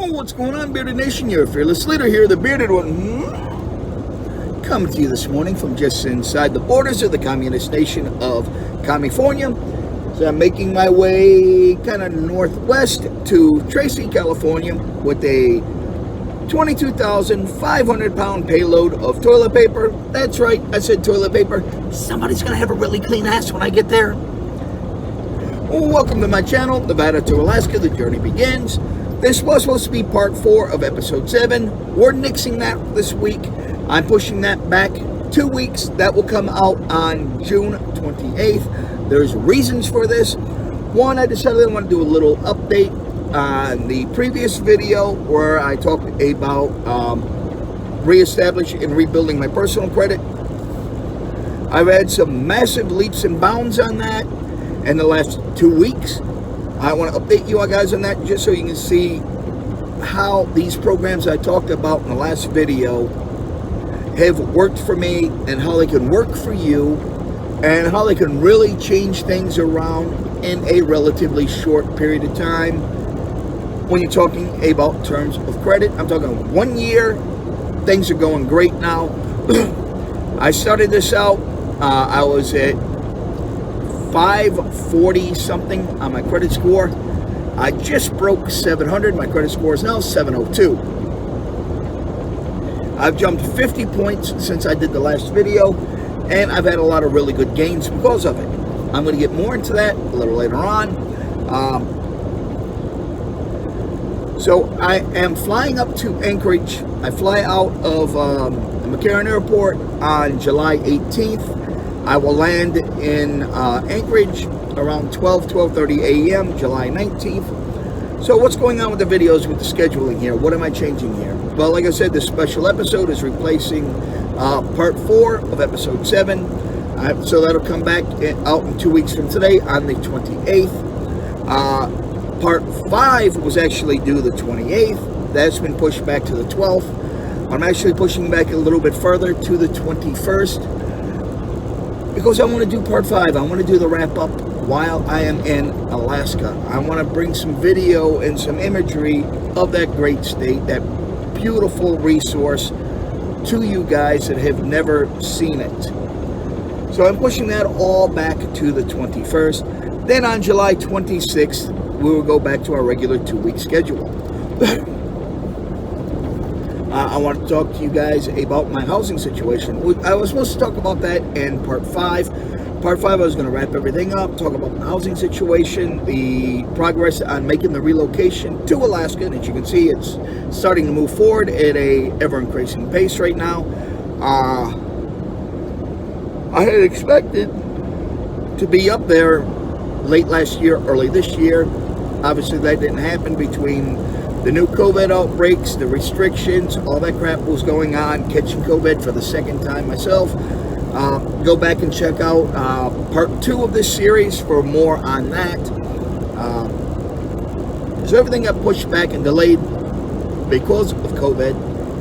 Oh, what's going on, Bearded Nation? Your fearless leader here, the Bearded One. Coming to you this morning from just inside the borders of the communist nation of California. So I'm making my way kind of northwest to Tracy, California with a 22,500 pound payload of toilet paper. That's right, I said toilet paper. Somebody's gonna have a really clean ass when I get there. Welcome to my channel, Nevada to Alaska, the journey begins. This was supposed to be part 4 of episode 7. We're nixing that this week. I'm pushing that back 2 weeks. That will come out on June 28th. There's reasons for this. One, I decided I want to do a little update on the previous video where I talked about reestablishing and rebuilding my personal credit. I've had some massive leaps and bounds on that in the last 2 weeks. I want to update you guys on that just so you can see how these programs I talked about in the last video have worked for me and how they can work for you and how they can really change things around in a relatively short period of time. When you're talking about terms of credit, I'm talking 1 year. Things are going great now. I started this out, I was at 540 something on my credit score. I just broke 700. My credit score is now 702. I've jumped 50 points since I did the last video, and I've had a lot of really good gains because of it. I'm going to get more into that a little later on. So I am flying up to Anchorage. I fly out of the McCarran Airport on July 18th. I will land in Anchorage around 12:30 a.m. July 19th. So what's going on with the videos, with the scheduling here? What am I changing here? Well, like I said, this special episode is replacing part 4 of episode 7. So that'll come back out in 2 weeks from today on the 28th. Part 5 was actually due the 28th. That's been pushed back to the 12th. I'm actually pushing back a little bit further to the 21st. Because I want to do part 5. I want to do the wrap up while I am in Alaska. I want to bring some video and some imagery of that great state, that beautiful resource to you guys that have never seen it. So I'm pushing that all back to the 21st. Then on July 26th, we will go back to our regular 2-week schedule. I want to talk to you guys about my housing situation. I was supposed to talk about that in part 5. Part 5, I was going to wrap everything up, talk about the housing situation, the progress on making the relocation to Alaska. And as you can see, it's starting to move forward at a ever-increasing pace right now. I had expected to be up there late last year, early this year. Obviously, that didn't happen between the new COVID outbreaks, the restrictions, all that crap was going on, catching COVID for the second time myself. Go back and check out part 2 of this series for more on that. So everything got pushed back and delayed because of COVID.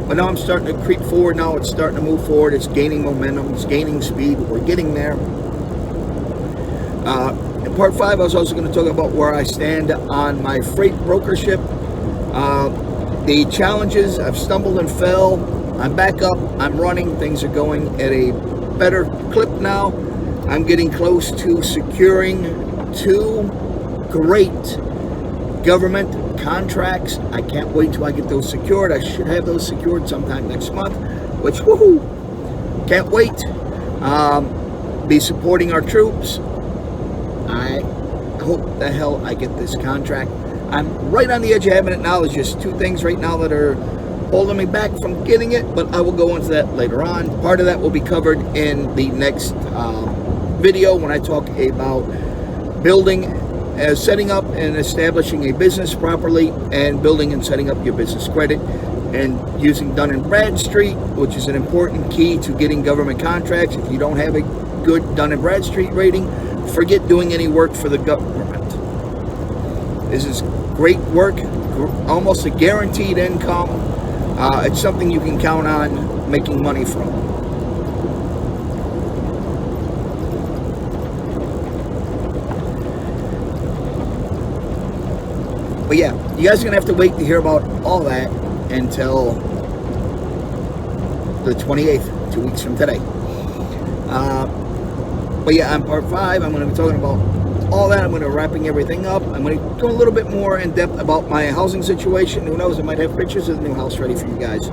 But now I'm starting to creep forward. Now it's starting to move forward. It's gaining momentum. It's gaining speed. We're getting there. In part 5, I was also going to talk about where I stand on my freight brokership. The challenges, I've stumbled and fell. I'm back up, I'm running, things are going at a better clip now. I'm getting close to securing 2 great government contracts. I can't wait till I get those secured. I should have those secured sometime next month, which, woohoo, can't wait. Be supporting our troops. I hope the hell I get this contract. I'm right on the edge of having it now. There's just 2 things right now that are holding me back from getting it, but I will go into that later on. Part of that will be covered in the next video when I talk about building, setting up and establishing a business properly, and building and setting up your business credit, and using Dun & Bradstreet, which is an important key to getting government contracts. If you don't have a good Dun & Bradstreet rating, forget doing any work for the government. This is great work, almost a guaranteed income. It's something you can count on making money from. But yeah, you guys are going to have to wait to hear about all that until the 28th, 2 weeks from today. But yeah, on part 5, I'm going to be talking about all that. I'm going to be wrapping everything up. I'm going to go a little bit more in depth about my housing situation. Who knows, I might have pictures of the new house ready for you guys.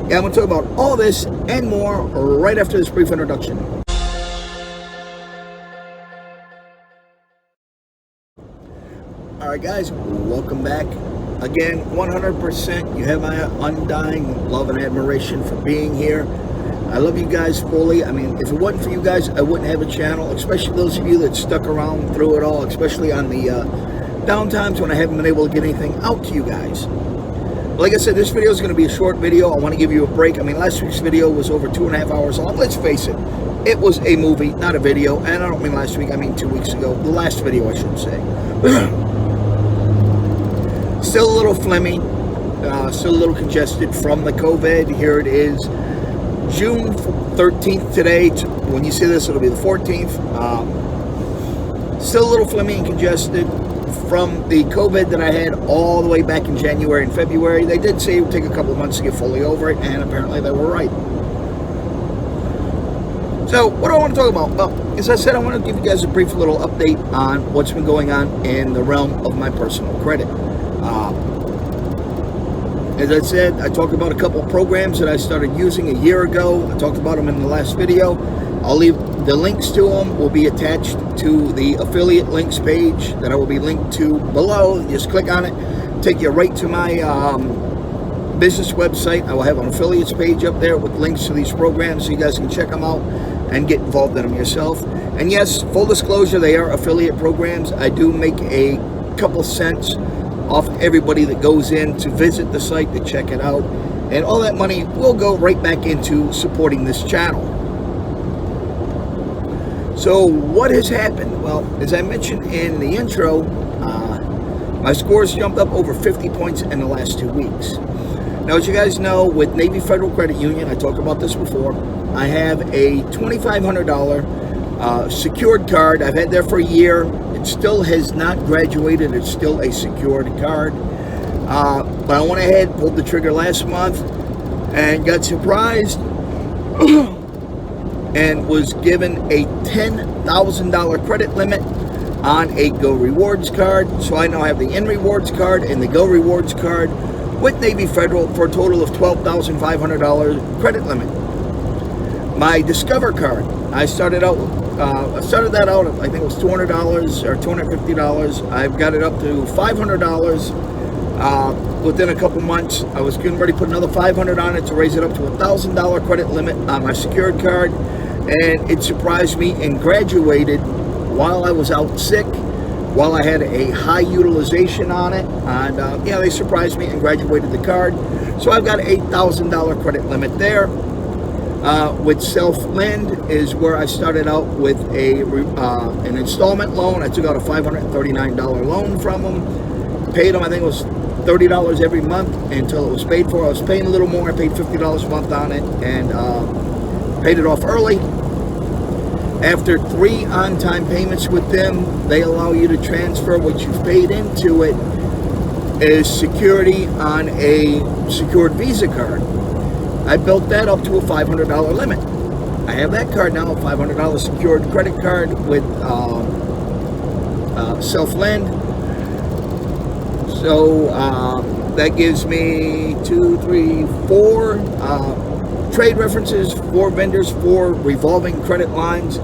Yeah, I'm going to talk about all this and more right after this brief introduction. Alright guys, welcome back. Again, 100%, you have my undying love and admiration for being here. I love you guys fully. I mean, if it wasn't for you guys, I wouldn't have a channel, especially those of you that stuck around through it all, especially on the down times when I haven't been able to get anything out to you guys. Like I said, this video is going to be a short video. I want to give you a break. I mean, last week's video was over 2.5 hours long. Let's face it, it was a movie, not a video. And I don't mean last week, I mean 2 weeks ago. The last video, I should say. Still a little phlegmy, still a little congested from the COVID. Here it is, June 13th today. When you see this, it'll be the 14th. Still a little phlegmy and congested from the COVID that I had all the way back in January and February. They did say it would take a couple of months to get fully over it, and apparently they were right. So, what do I want to talk about? Well, as I said, I want to give you guys a brief little update on what's been going on in the realm of my personal credit. As I said, I talked about a couple programs that I started using a year ago. I talked about them in the last video. I'll leave the links to them will be attached to the affiliate links page that I will be linked to below. Just click on it, take you right to my business website. I will have an affiliates page up there with links to these programs so you guys can check them out and get involved in them yourself. And yes, full disclosure, they are affiliate programs. I do make a couple cents off everybody that goes in to visit the site to check it out, and all that money will go right back into supporting this channel. So what has happened? Well, as I mentioned in the intro, my scores jumped up over 50 points in the last 2 weeks. Now, as you guys know, with Navy Federal Credit Union, I talked about this before, I have a $2,500 secured card. I've had that for a year. It still has not graduated. It's still a secured card. But I went ahead, pulled the trigger last month, and got surprised and was given a $10,000 credit limit on a Go Rewards card. So I now have the In Rewards card and the Go Rewards card with Navy Federal for a total of $12,500 credit limit. My Discover card, I started that out at, I think it was $200 or $250. I've got it up to $500 within a couple months. I was getting ready to put another $500 on it to raise it up to a $1,000 credit limit on my secured card, and it surprised me and graduated while I was out sick, while I had a high utilization on it, and yeah, they surprised me and graduated the card. So I've got an $8,000 credit limit there. With Self-Lend is where I started out with an installment loan. I took out a $539 loan from them. Paid them, I think it was $30 every month until it was paid for. I was paying a little more. I paid $50 a month on it and paid it off early. After 3 on-time payments with them, they allow you to transfer what you've paid into it as security on a secured Visa card. I built that up to a $500 limit. I have that card now, a $500 secured credit card with Self-Lend. So that gives me 2, 3, 4 trade references, 4 vendors, 4 revolving credit lines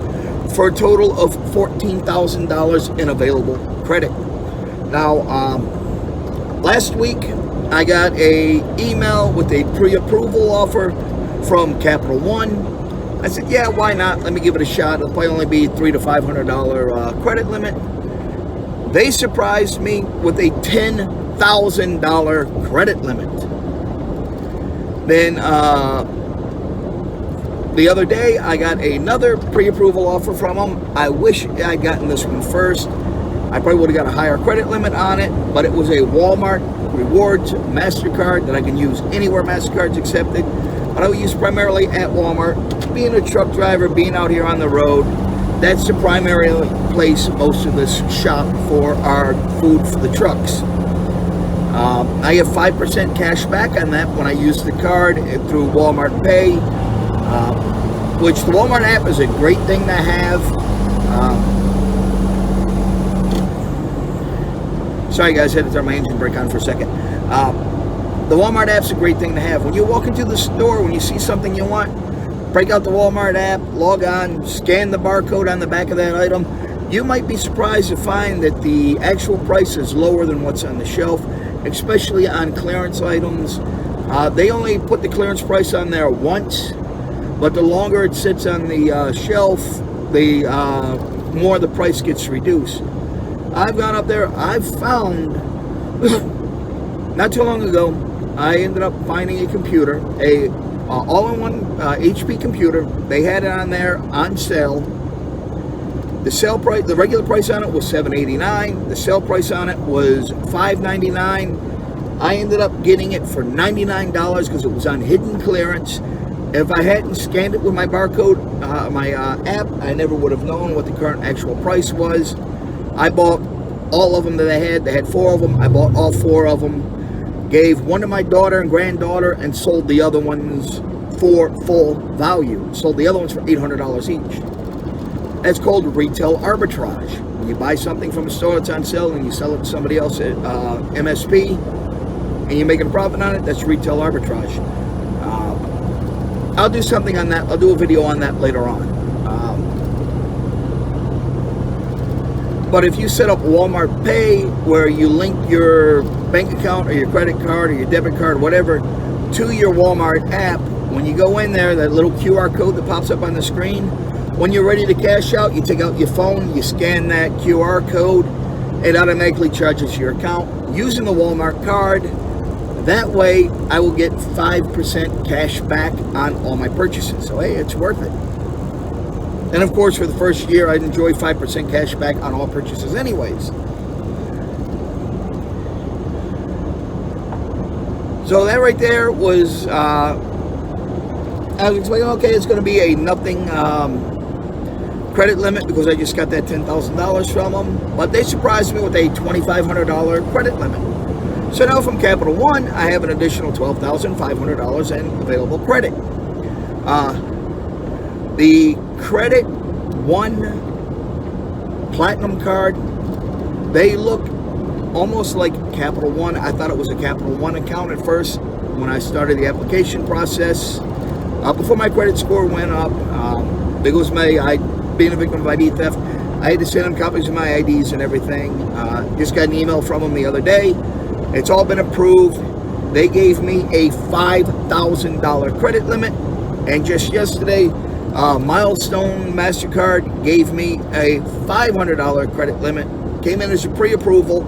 for a total of $14,000 in available credit. Now, last week, I got an email with a pre-approval offer from Capital One. I said, yeah, why not? Let me give it a shot. It'll probably only be $300 to $500 credit limit. They surprised me with a $10,000 credit limit. Then the other day, I got another pre-approval offer from them. I wish I'd gotten this one first. I probably would have got a higher credit limit on it, but it was a Walmart Rewards MasterCard that I can use anywhere MasterCard's accepted. But I will use primarily at Walmart. Being a truck driver, being out here on the road, That's the primary place most of us shop for our food for the trucks. I have 5% cash back on that when I use the card through Walmart Pay, which the Walmart app is a great thing to have. Sorry guys, I had to turn my engine brake on for a second. The Walmart app's a great thing to have. When you walk into the store, when you see something you want, break out the Walmart app, log on, scan the barcode on the back of that item. You might be surprised to find that the actual price is lower than what's on the shelf, especially on clearance items. They only put the clearance price on there once, but the longer it sits on the shelf, the more the price gets reduced. I've gone up there, I've found, not too long ago, I ended up finding a computer, a all-in-one HP computer. They had it on there on sale. The sale price, the regular price on it was $789. The sale price on it was $599. I ended up getting it for $99 because it was on hidden clearance. If I hadn't scanned it with my barcode, my app, I never would have known what the current actual price was. I bought all of them that they had. They had 4 of them. I bought all 4 of them. Gave one to my daughter and granddaughter and sold the other ones for full value. Sold the other ones for $800 each. That's called retail arbitrage. When you buy something from a store that's on sale and you sell it to somebody else at MSP and you're making a profit on it, that's retail arbitrage. I'll do something on that. I'll do a video on that later on. But if you set up Walmart Pay, where you link your bank account or your credit card or your debit card, whatever, to your Walmart app, when you go in there, that little QR code that pops up on the screen, when you're ready to cash out, you take out your phone, you scan that QR code, it automatically charges your account using the Walmart card. That way, I will get 5% cash back on all my purchases. So, hey, it's worth it. And of course, for the first year, I'd enjoy 5% cash back on all purchases anyways. So that right there was, I was explaining, okay, it's going to be a nothing credit limit because I just got that $10,000 from them. But they surprised me with a $2,500 credit limit. So now from Capital One, I have an additional $12,500 in available credit. The Credit One Platinum card, they look almost like Capital One. I thought it was a Capital One account at first when I started the application process. Before my credit score went up, because being a victim of ID theft, I had to send them copies of my IDs and everything. Just got an email from them the other day. It's all been approved. They gave me a $5,000 credit limit, and just yesterday, Milestone MasterCard gave me a $500 credit limit. Came in as a pre-approval.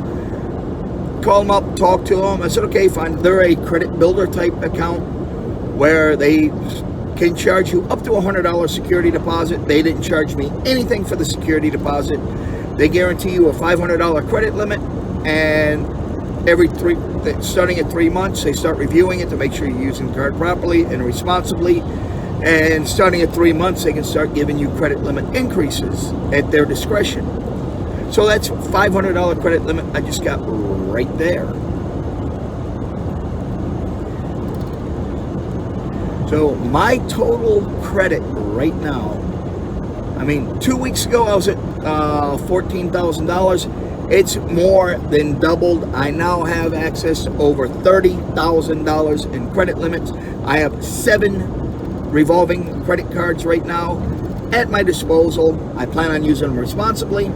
Called them up, talked to them. I said, okay, fine. They're a credit builder type account where they can charge you up to $100 security deposit. They didn't charge me anything for the security deposit. They guarantee you a $500 credit limit, and starting at 3 months, they start reviewing it to make sure you're using the card properly and responsibly. And starting at 3 months, they can start giving you credit limit increases at their discretion. So that's $500 credit limit I just got right there. So my total credit right now, 2 weeks ago I was at $14,000. It's more than doubled. I now have access to over $30,000 in credit limits. I have 7 revolving credit cards right now at my disposal. I plan on using them responsibly,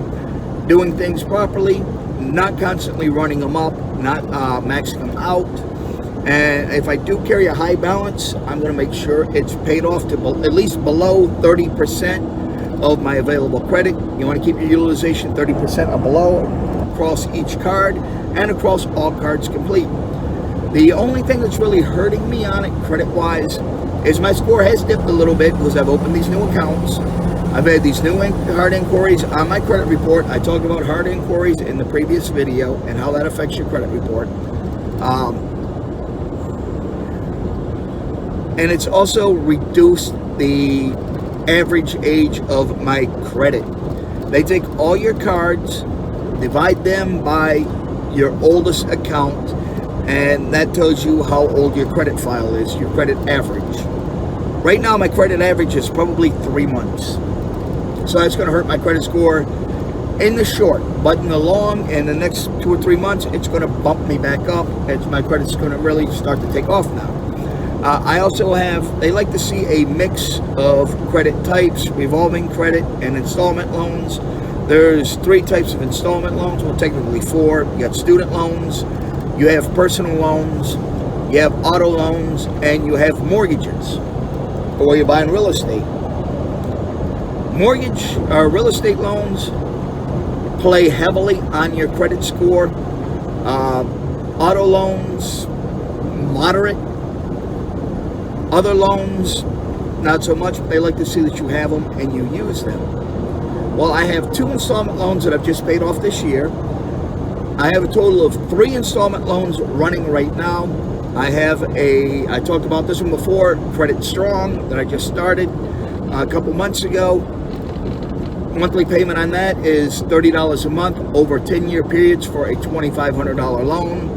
doing things properly, not constantly running them up, not maxing them out. And if I do carry a high balance, I'm going to make sure it's paid off to at least below 30% of my available credit. You want to keep your utilization 30% or below across each card and across all cards complete. The only thing that's really hurting me on it credit-wise is my score has dipped a little bit because I've opened these new accounts. I've had these new hard inquiries on my credit report. I talked about hard inquiries in the previous video and how that affects your credit report. And it's also reduced the average age of my credit. They take all your cards, divide them by your oldest account, and that tells you how old your credit file is, your credit average. Right now, my credit average is probably 3 months. So that's going to hurt my credit score in the short, but in the long, in the next 2 or 3 months, it's going to bump me back up, and my credit's going to really start to take off now. I also have, they like to see a mix of credit types, revolving credit and installment loans. There's 3 types of installment loans, well technically 4. You got student loans, you have personal loans, you have auto loans, and you have mortgages, or you're buying real estate. Mortgage or real estate loans play heavily on your credit score. Auto loans, moderate. Other loans, not so much. They like to see that you have them and you use them. Well, I have 2 installment loans that I've just paid off this year. I have a total of 3 installment loans running right now. I talked about this one before, Credit Strong, that I just started a couple months ago. Monthly payment on that is $30 a month over 10-year periods for a $2,500 loan.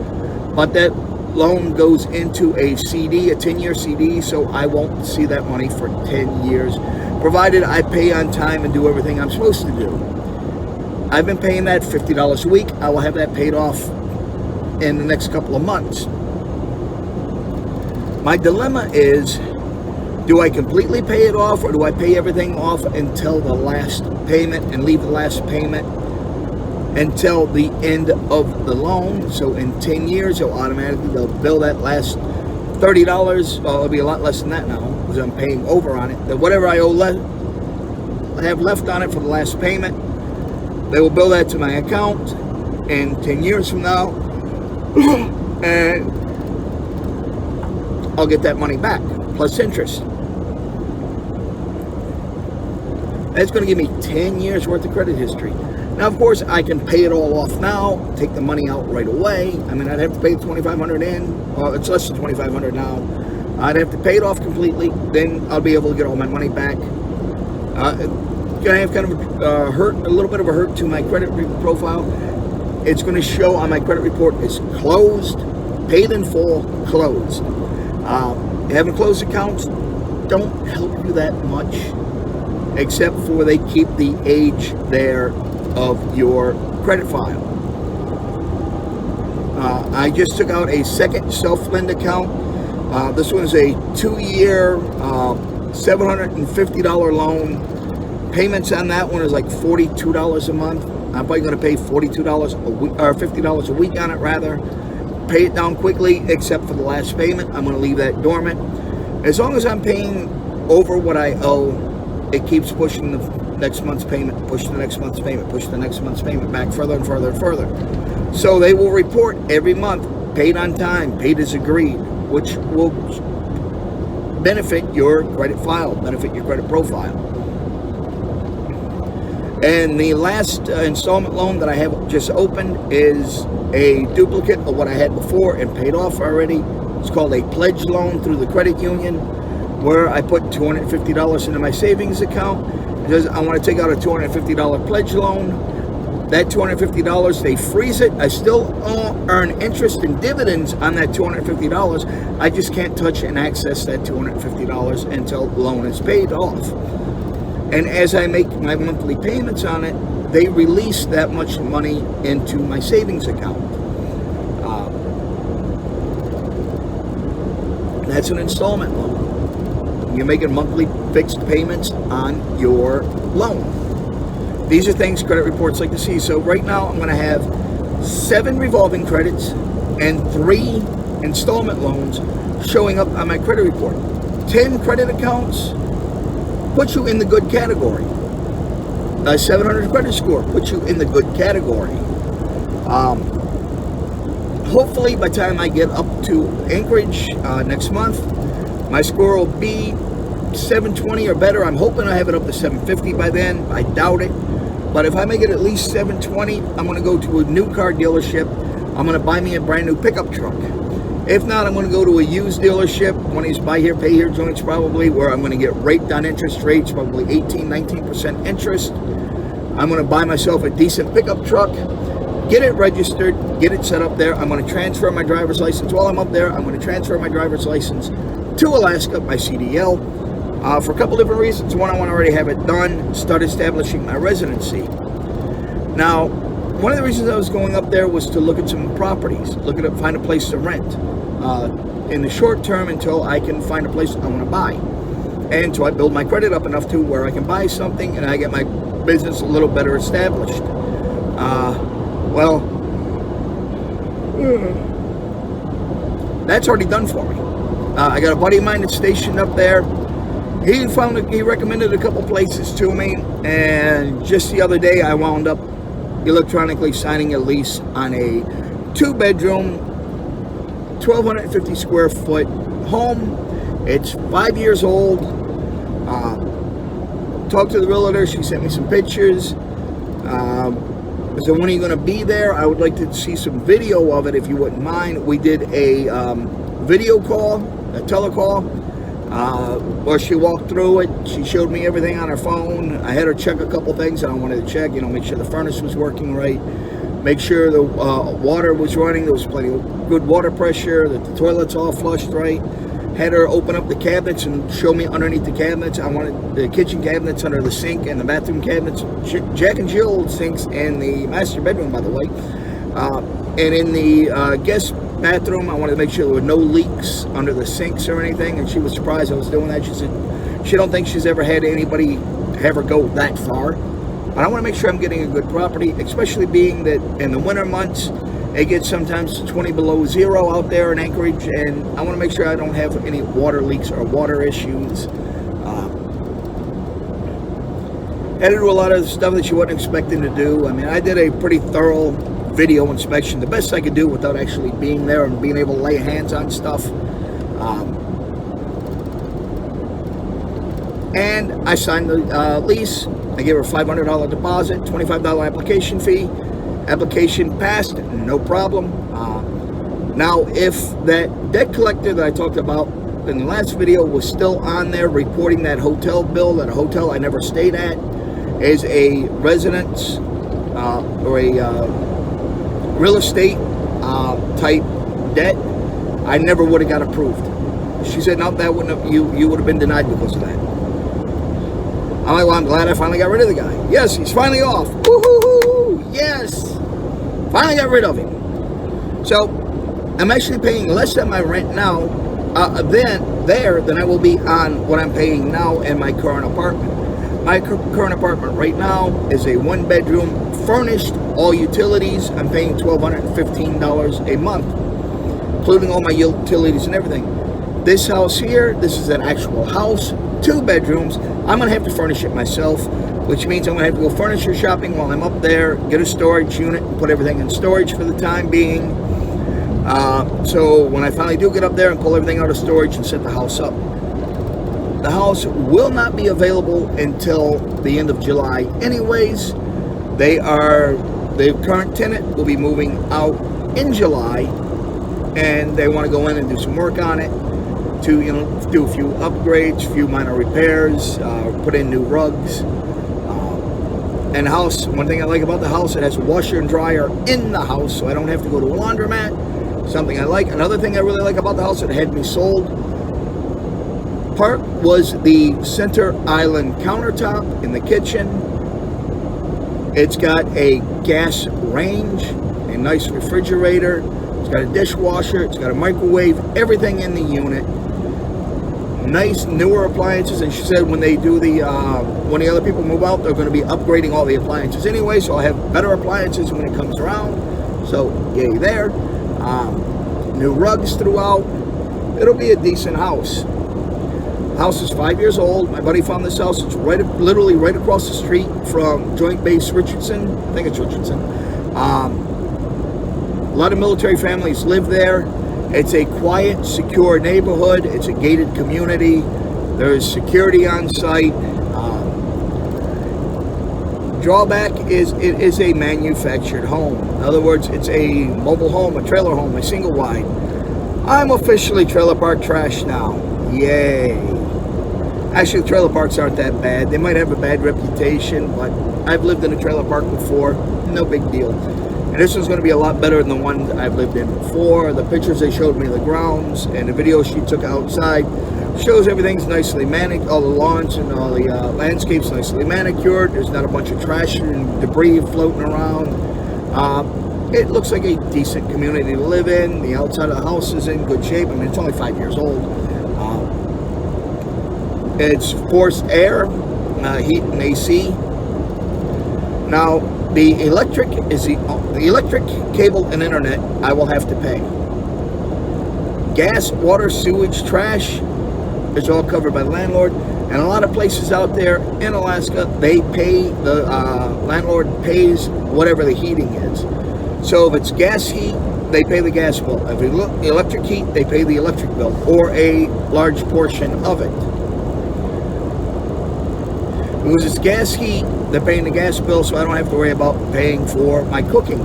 But that loan goes into a CD, a 10-year CD, so I won't see that money for 10 years, provided I pay on time and do everything I'm supposed to do. I've been paying that $50 a week. I will have that paid off in the next couple of months. My dilemma is, do I completely pay it off, or do I pay everything off until the last payment and leave the last payment until the end of the loan? So in 10 years, they'll bill that last $30. Well, it'll be a lot less than that now because I'm paying over on it. That whatever I have left on it for the last payment, they will bill that to my account in 10 years from now, and I'll get that money back plus interest. That's going to give me 10 years worth of credit history. Now, of course, I can pay it all off now, take the money out right away. I mean, I'd have to pay the $2,500 in. Well, it's less than $2,500 now. I'd have to pay it off completely. Then I'll be able to get all my money back. Going to have kind of a little bit of a hurt to my credit profile. It's going to show on my credit report is closed, paid in full, closed. Having closed accounts don't help you that much, except for they keep the age there of your credit file. I just took out a second self-lend account. This one's a 2-year, $750 loan. Payments on that one is like $42 a month. I'm probably going to pay $42 a week, or $50 a week on it rather. Pay it down quickly, except for the last payment. I'm going to leave that dormant. As long as I'm paying over what I owe, it keeps pushing the next month's payment, push the next month's payment, push the next month's payment back further and further and further. So they will report every month, paid on time, paid as agreed, which will benefit your credit file, benefit your credit profile. And the last installment loan that I have just opened is a duplicate of what I had before and paid off already. It's called a pledge loan through the credit union, where I put $250 into my savings account because I want to take out a $250 pledge loan. That $250, they freeze it. I still earn interest and dividends on that $250. I just can't touch and access that $250 until the loan is paid off. And as I make my monthly payments on it, they release that much money into my savings account. That's an installment loan. You're making monthly fixed payments on your loan. These are things credit reports like to see. So right now I'm going to have 7 revolving credits and 3 installment loans showing up on my credit report. 10 credit accounts puts you in the good category. 700 credit score puts you in the good category. Hopefully by the time I get up to Anchorage next month, my score will be 720 or better. I'm hoping I have it up to 750 by then. I doubt it. But if I make it at least 720, I'm going to go to a new car dealership. I'm going to buy me a brand new pickup truck. If not, I'm going to go to a used dealership, one of these buy here, pay here joints probably, where I'm going to get raped on interest rates, probably 18-19% interest. I'm going to buy myself a decent pickup truck, get it registered, get it set up there. I'm going to transfer my driver's license. While I'm up there, I'm going to transfer my driver's license to Alaska, my CDL, for a couple different reasons. One, I want to already have it done, start establishing my residency. Now, one of the reasons I was going up there was to look at some properties, find a place to rent in the short term until I can find a place I want to buy. And so I build my credit up enough to where I can buy something and I get my business a little better established. That's already done for me. I got a buddy of mine that's stationed up there. He recommended a couple places to me, and just the other day I wound up electronically signing a lease on a 2-bedroom, 1,250 square foot home. It's 5 years old. Talked to the realtor. She sent me some pictures. So when are you going to be there? I would like to see some video of it if you wouldn't mind. We did a video call, a telecall, where she walked through it. She showed me everything on her phone. I had her check a couple things that I wanted to check, make sure the furnace was working right, make sure the water was running, there was plenty of good water pressure, that the toilet's all flushed right. Had her open up the cabinets and show me underneath the cabinets. I wanted the kitchen cabinets under the sink and the bathroom cabinets, Jack and Jill sinks in the master bedroom, by the way. And in the guest bathroom, I wanted to make sure there were no leaks under the sinks or anything. And she was surprised I was doing that. She said she don't think she's ever had anybody have her go that far. But I want to make sure I'm getting a good property, especially being that in the winter months, it gets sometimes 20 below zero out there in Anchorage, and I want to make sure I don't have any water leaks or water issues. Had to do a lot of stuff that you wasn't expecting to do. I mean, I did a pretty thorough video inspection, the best I could do without actually being there and being able to lay hands on stuff. And I signed the lease. I gave her a $500 deposit, $25 application fee. Application passed, no problem. Now, if that debt collector that I talked about in the last video was still on there reporting that hotel bill at a hotel I never stayed at, is a residence or a real estate type debt, I never would have got approved. She said, no, that wouldn't have, you would have been denied because of that. I'm like, well, I'm glad I finally got rid of the guy. Yes, he's finally off. Woo-hoo-hoo! Yes! Finally got rid of him. So, I'm actually paying less than my rent now than I will be on what I'm paying now in my current apartment. My current apartment right now is a 1-bedroom, furnished, all utilities. I'm paying $1,215 a month, including all my utilities and everything. This house here, this is an actual house, 2 bedrooms. I'm going to have to furnish it myself, which means I'm going to have to go furniture shopping while I'm up there, get a storage unit, and put everything in storage for the time being. So when I finally do get up there and pull everything out of storage and set the house up, the house will not be available until the end of July anyways. The current tenant will be moving out in July, and they want to go in and do some work on it to, do a few upgrades, a few minor repairs, put in new rugs. And the house, one thing I like about the house, it has a washer and dryer in the house, so I don't have to go to a laundromat. Something I like. Another thing I really like about the house that had me sold part was the center island countertop in the kitchen. It's got a gas range, a nice refrigerator, it's got a dishwasher, it's got a microwave, everything in the unit. Nice newer appliances, and she said when they do when the other people move out, they're going to be upgrading all the appliances anyway, so I'll have better appliances when it comes around. So yay there. New rugs throughout. It'll be a decent house. The house is 5 years old. My buddy found this house. It's literally right across the street from Joint Base Richardson. I think it's Richardson. A lot of military families live there. It's a quiet, secure neighborhood. It's a gated community. There's security on site. Drawback is it is a manufactured home. In other words, it's a mobile home, a trailer home, a single wide. I'm officially trailer park trash now. Yay. Actually, trailer parks aren't that bad. They might have a bad reputation, but I've lived in a trailer park before. No big deal. And this one's going to be a lot better than the one that I've lived in before. The pictures they showed me of the grounds and the video she took outside shows everything's nicely manicured. All the lawns and all the landscapes nicely manicured. There's not a bunch of trash and debris floating around. It looks like a decent community to live in. The outside of the house is in good shape. I mean, it's only 5 years old. It's forced air, heat and AC. Now, the electric cable and internet I will have to pay. Gas, water, sewage, trash is all covered by the landlord. And a lot of places out there in Alaska, they pay, the landlord pays whatever the heating is. So if it's gas heat, they pay the gas bill. If it's electric heat, they pay the electric bill, or a large portion of it. Because it's gas heat, they're paying the gas bill, so I don't have to worry about paying for my cooking.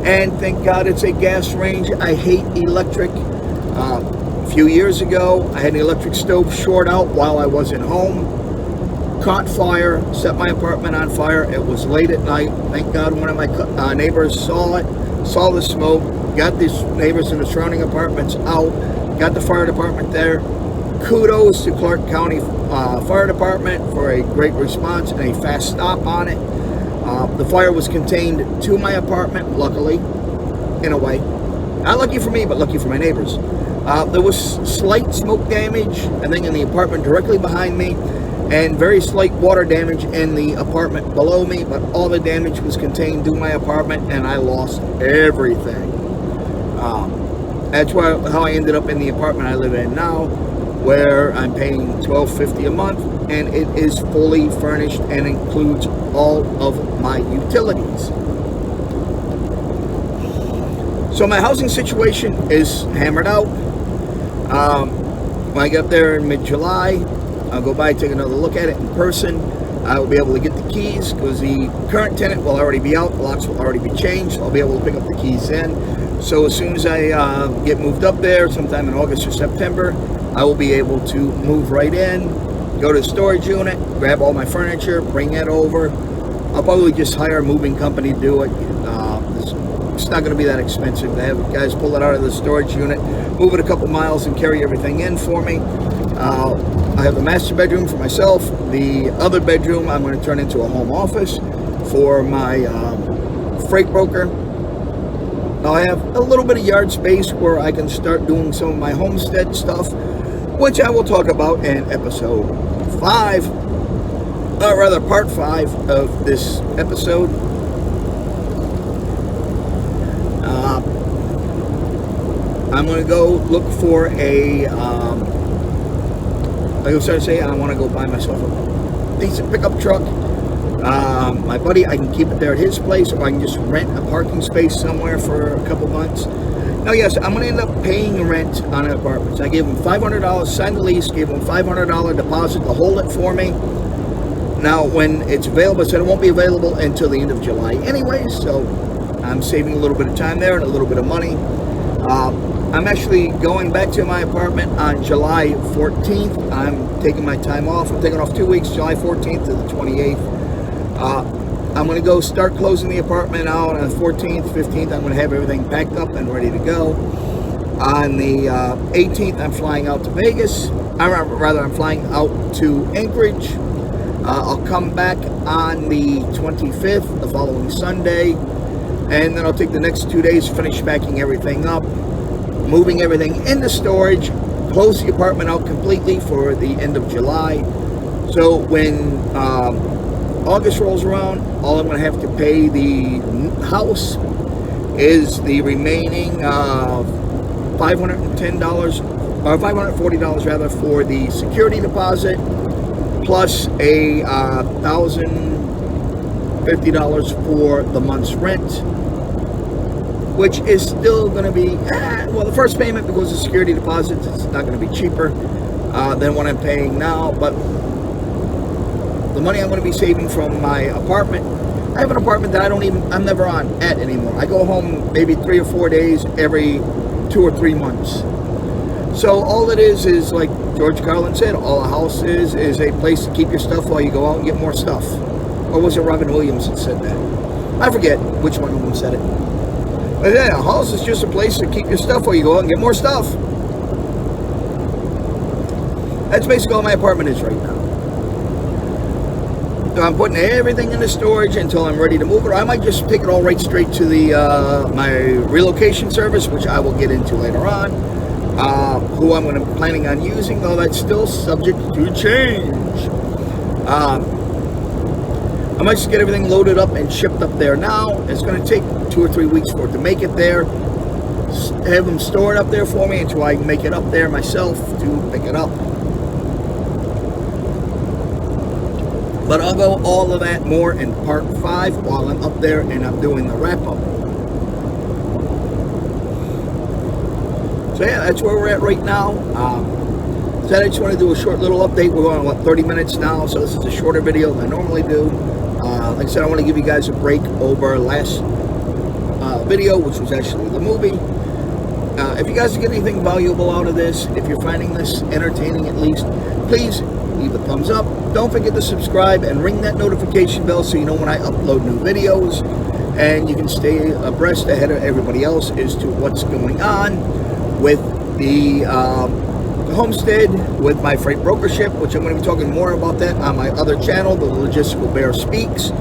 And thank God it's a gas range. I hate electric. A few years ago, I had an electric stove short out while I wasn't home. Caught fire, set my apartment on fire. It was late at night. Thank God one of my neighbors saw it, saw the smoke, got these neighbors in the surrounding apartments out, got the fire department there. Kudos to Clark County Fire Department for a great response and a fast stop on it. The fire was contained to my apartment, luckily, in a way. Not lucky for me, but lucky for my neighbors. There was slight smoke damage, I think, in the apartment directly behind me, and very slight water damage in the apartment below me, but all the damage was contained to my apartment, and I lost everything. That's how I ended up in the apartment I live in now, where I'm paying $12.50 a month, and it is fully furnished and includes all of my utilities. So my housing situation is hammered out. When I get up there in mid-July, I'll go by, take another look at it in person. I will be able to get the keys because the current tenant will already be out. The locks will already be changed. I'll be able to pick up the keys then. So as soon as I get moved up there, sometime in August or September, I will be able to move right in, go to the storage unit, grab all my furniture, bring it over. I'll probably just hire a moving company to do it. It's not going to be that expensive to have guys pull it out of the storage unit, move it a couple miles, and carry everything in for me. I have the master bedroom for myself. The other bedroom I'm going to turn into a home office for my freight broker. I have a little bit of yard space where I can start doing some of my homestead stuff, which I will talk about in episode 5, or rather part 5 of this episode. I'm going to go look for a, like I was trying to say, I want to go buy myself a decent pickup truck. My buddy, I can keep it there at his place, or I can just rent a parking space somewhere for a couple months. Now, yes, I'm going to end up paying rent on an apartment. So I gave him $500, signed the lease, gave him a $500 deposit to hold it for me. Now, when it's available, I said it won't be available until the end of July anyway, so I'm saving a little bit of time there and a little bit of money. I'm actually going back to my apartment on July 14th. I'm taking my time off. I'm taking off 2 weeks, July 14th to the 28th. I'm going to go start closing the apartment out on the 14th, 15th. I'm going to have everything packed up and ready to go. On the 18th, I'm flying out to Vegas. I'm flying out to Anchorage. I'll come back on the 25th, the following Sunday. And then I'll take the next 2 days to finish packing everything up, moving everything into storage, close the apartment out completely for the end of July. So when August rolls around, all I'm going to have to pay the house is the remaining $510 or $540 rather for the security deposit, plus a $1,050 for the month's rent, which is still going to be, well, the first payment, because of security deposits, it's not going to be cheaper than what I'm paying now, but the money I'm going to be saving from my apartment, I have an apartment that I'm never at anymore. I go home maybe 3 or 4 days every 2 or 3 months. So all it is like George Carlin said, all a house is a place to keep your stuff while you go out and get more stuff. Or was it Robin Williams that said that? I forget which one of them said it. But yeah, a house is just a place to keep your stuff while you go out and get more stuff. That's basically all my apartment is right now. So I'm putting everything into storage until I'm ready to move it. Or I might just take it all right straight to the my relocation service, which I will get into later on. Who I'm planning on using, though that's still subject to change. I might just get everything loaded up and shipped up there now. It's going to take 2 or 3 weeks for it to make it there. Have them stored up there for me until I can make it up there myself to pick it up. But I'll go all of that more in part 5 while I'm up there and I'm doing the wrap-up. So yeah, that's where we're at right now. So I just want to do a short little update. We're going on, 30 minutes now, so this is a shorter video than I normally do. Like I said, I want to give you guys a break over last video, which was actually the movie. If you guys get anything valuable out of this, if you're finding this entertaining at least, please leave a thumbs up. Don't forget to subscribe and ring that notification bell so you know when I upload new videos. And you can stay abreast ahead of everybody else as to what's going on with the homestead, with my freight brokership, which I'm going to be talking more about that on my other channel, The Logistical Bear Speaks,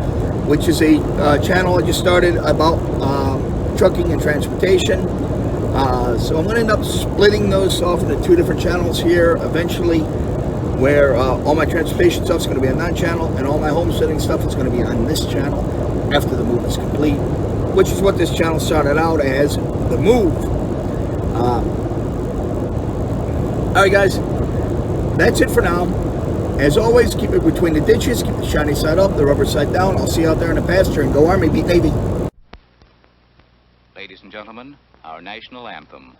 which is a channel I just started about trucking and transportation. So I'm going to end up splitting those off into 2 different channels here eventually, where all my transportation stuff is going to be on that channel, and all my homesteading stuff is going to be on this channel after the move is complete, which is what this channel started out as, The Move. Alright guys, that's it for now. As always, keep it between the ditches, keep the shiny side up, the rubber side down. I'll see you out there in the pasture, and go Army, beat Navy. Ladies and gentlemen, our national anthem.